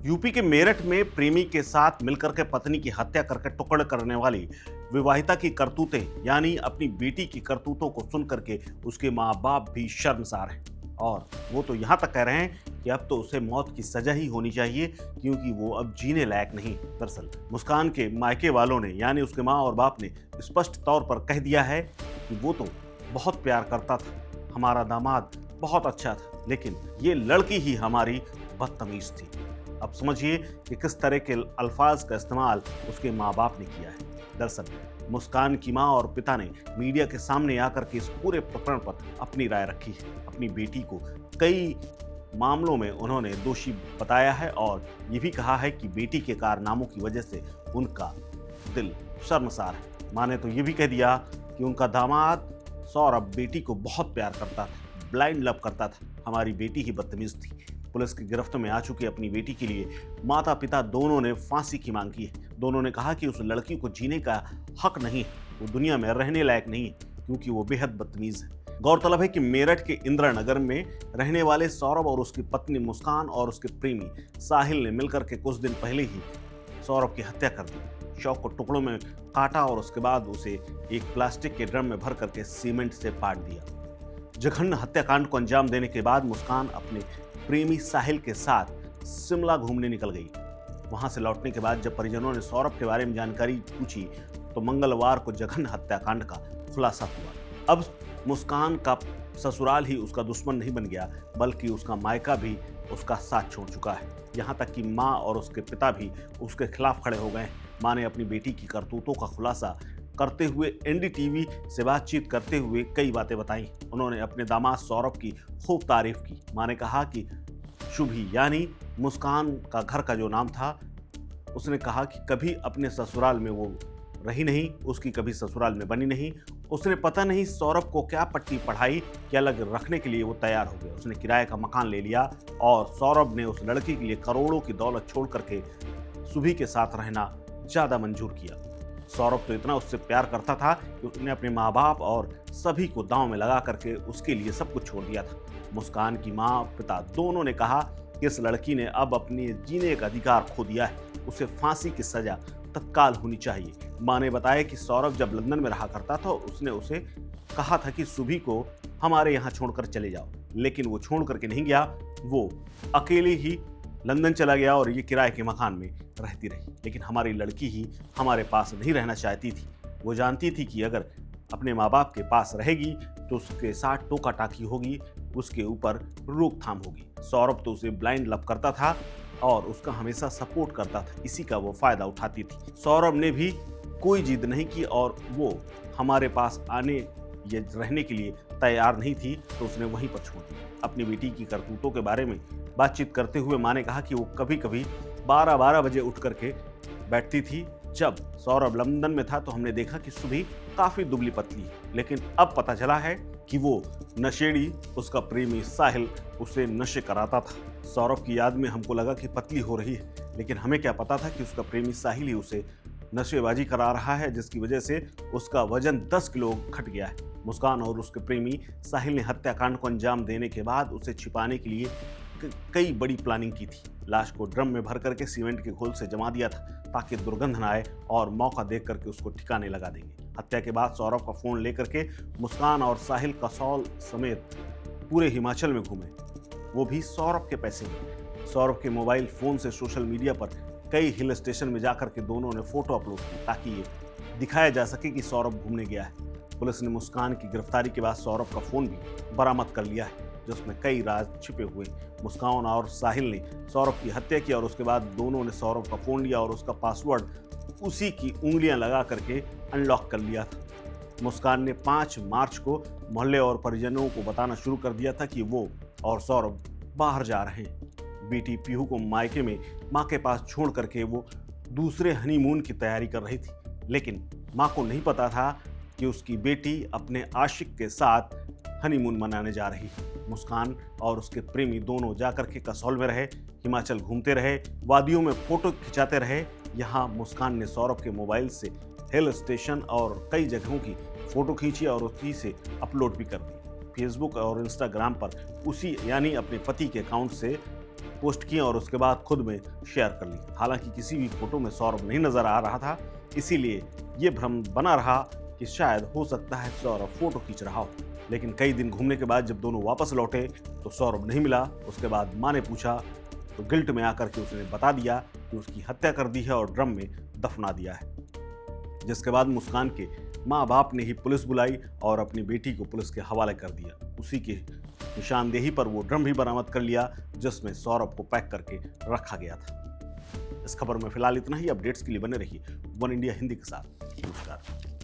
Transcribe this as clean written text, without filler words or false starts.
UP के मेरठ में प्रेमी के साथ मिलकर के पत्नी की हत्या करके टुकड़ करने वाली विवाहिता की करतूतें यानी अपनी बेटी की करतूतों को सुन करके उसके माँ बाप भी शर्मसार हैं। और वो तो यहाँ तक कह रहे हैं कि अब तो उसे मौत की सजा ही होनी चाहिए क्योंकि वो अब जीने लायक नहीं। दरअसल मुस्कान के मायके वालों ने यानी उसके माँ और बाप ने स्पष्ट तौर पर कह दिया है कि वो तो बहुत प्यार करता था, हमारा दामाद बहुत अच्छा था, लेकिन ये लड़की ही हमारी बदतमीज थी। अब समझिए कि किस तरह के अल्फाज का इस्तेमाल उसके माँ बाप ने किया है। दरअसल मुस्कान की माँ और पिता ने मीडिया के सामने आकर के इस पूरे प्रकरण पर अपनी राय रखी है। अपनी बेटी को कई मामलों में उन्होंने दोषी बताया है और ये भी कहा है कि बेटी के कारनामों की वजह से उनका दिल शर्मसार है। माँ ने तो ये भी कह दिया कि उनका दामाद सौरभ बेटी को बहुत प्यार करता था, ब्लाइंड लव करता था, हमारी बेटी ही बदतमीज थी। पुलिस की गिरफ्त में आ चुकी अपनी बेटी के लिए माता पिता दोनों ने फांसी की मांग की है। दोनों ने कहा कि उस लड़की को जीने का हक नहीं है, वो दुनिया में रहने लायक नहीं है क्योंकि वो बेहद बदतमीज है। गौरतलब है कि मेरठ के इंदिरा नगर में रहने वाले सौरभ और उसकी पत्नी मुस्कान और उसके प्रेमी साहिल ने मिलकर के कुछ दिन पहले ही सौरभ की हत्या कर दी। शव को टुकड़ों में काटा और उसके बाद उसे एक प्लास्टिक के ड्रम में भर करके सीमेंट से पाट दिया। जघन्य हत्याकांड को अंजाम देने के बाद मुस्कान अपने प्रेमी साहिल के साथ शिमला घूमने निकल गई। वहां से लौटने के बाद जब परिजनों ने सौरभ के बारे में जानकारी पूछी तो मंगलवार को जघन्य हत्याकांड का खुलासा हुआ। अब मुस्कान का ससुराल ही उसका दुश्मन नहीं बन गया बल्कि उसका मायका भी उसका साथ छोड़ चुका है। यहाँ तक कि माँ और उसके पिता भी उसके खिलाफ खड़े हो गए। माँ ने अपनी बेटी की करतूतों का खुलासा करते हुए एनडीटीवी से बातचीत करते हुए कई बातें बताई। उन्होंने अपने दामाद सौरभ की खूब तारीफ की। माँ ने कहा कि शुभी यानी मुस्कान का घर का जो नाम था, उसने कहा कि कभी अपने ससुराल में वो रही नहीं, उसकी कभी ससुराल में बनी नहीं। उसने पता नहीं सौरभ को क्या पट्टी पढ़ाई कि अलग रखने के लिए वो तैयार हो गया। उसने किराए का मकान ले लिया और सौरभ ने उस लड़की के लिए करोड़ों की दौलत छोड़ करके शुभी के साथ रहना ज़्यादा मंजूर किया। सौरभ तो इतना उससे प्यार करता था कि उसने अपने माँ बाप और सभी को दांव में लगा करके उसके लिए सब कुछ छोड़ दिया था। मुस्कान की माँ पिता दोनों ने कहा कि इस लड़की ने अब अपने जीने का अधिकार खो दिया है, उसे फांसी की सजा तत्काल होनी चाहिए। माँ ने बताया कि सौरभ जब लंदन में रहा करता था उसने उसे कहा था कि सुभी को हमारे यहाँ छोड़कर चले जाओ, लेकिन वो छोड़ करके नहीं गया। वो अकेले ही लंदन चला गया और ये किराए के मकान में रहती रही। लेकिन हमारी लड़की ही हमारे पास नहीं रहना चाहती थी। वो जानती थी कि अगर अपने माँ बाप के पास रहेगी तो उसके साथ टोका टाकी होगी, उसके ऊपर रोकथाम होगी। सौरभ तो उसे ब्लाइंड लव करता था और उसका हमेशा सपोर्ट करता था, इसी का वो फायदा उठाती थी। सौरभ ने भी कोई जिद नहीं की और वो हमारे पास आने या रहने के लिए तैयार नहीं थी तो उसने वहीं पर छोड़ दिया। अपनी बेटी की करतूतों के बारे में बातचीत करते हुए माँ ने कहा कि वो कभी कभी 12-12 बजे उठ करके बैठती थी। जब सौरभ लंदन में था तो हमने देखा कि सुभी काफ़ी दुबली पतली है, लेकिन अब पता चला है कि वो नशेड़ी उसका प्रेमी साहिल उसे नशे कराता था। सौरभ की याद में हमको लगा कि पतली हो रही है, लेकिन हमें क्या पता था कि उसका प्रेमी साहिल ही उसे नशेबाजी करा रहा है, जिसकी वजह से उसका वजन 10 किलो घट गया है। मुस्कान और उसके प्रेमी साहिल ने हत्याकांड को अंजाम देने के बाद उसे छिपाने के लिए कई बड़ी प्लानिंग की थी। लाश को ड्रम में भर करके सीमेंट के घोल से जमा दिया था ताकि दुर्गंध न आए और मौका देख करके उसको ठिकाने लगा देंगे। हत्या के बाद सौरभ का फोन लेकर के मुस्कान और साहिल कसौल समेत पूरे हिमाचल में घूमे, वो भी सौरभ के पैसे में। सौरभ के मोबाइल फोन से सोशल मीडिया पर कई हिल स्टेशन में जाकर के दोनों ने फोटो अपलोड की ताकि ये दिखाया जा सके कि सौरभ घूमने गया है। पुलिस ने मुस्कान की गिरफ्तारी के बाद सौरभ का फोन भी बरामद कर लिया है जिसमें कई राज छिपे हुए। मुस्कान और साहिल ने सौरभ की हत्या की और उसके बाद दोनों ने सौरभ का फोन लिया और उसका पासवर्ड उसी की उंगलियां लगा करके अनलॉक कर लिया था। मुस्कान ने 5 मार्च को मोहल्ले और परिजनों को बताना शुरू कर दिया था कि वो और सौरभ बाहर जा रहे हैं। बेटी पीहू को मायके में माँ के पास छोड़ करके वो दूसरे हनीमून की तैयारी कर रही थी, लेकिन माँ को नहीं पता था कि उसकी बेटी अपने आशिक के साथ हनीमून मनाने जा रही है। मुस्कान और उसके प्रेमी दोनों जाकर के कसौल में रहे, हिमाचल घूमते रहे, वादियों में फोटो खिंचाते रहे। यहाँ मुस्कान ने सौरभ के मोबाइल से हिल स्टेशन और कई जगहों की फोटो खींची और उसी से अपलोड भी कर दी। फेसबुक और इंस्टाग्राम पर उसी यानी अपने पति के अकाउंट से पोस्ट की और उसके बाद खुद में शेयर कर ली। हालांकि किसी भी फोटो में सौरभ नहीं नजर आ रहा था, इसीलिए ये भ्रम बना रहा कि शायद हो सकता है सौरभ फोटो खींच रहा हो। लेकिन कई दिन घूमने के बाद जब दोनों वापस लौटे तो सौरभ नहीं मिला। उसके बाद मां ने पूछा तो गिल्ट में आकर के उसने बता दिया कि उसकी हत्या कर दी है और ड्रम में दफना दिया है। जिसके बाद मुस्कान के माँ बाप ने ही पुलिस बुलाई और अपनी बेटी को पुलिस के हवाले कर दिया। उसी की निशानदेही पर वो ड्रम भी बरामद कर लिया जिसमें सौरभ को पैक करके रखा गया था। इस खबर में फिलहाल इतना ही। अपडेट्स के लिए बने रहिए वन इंडिया हिंदी के साथ। नमस्कार।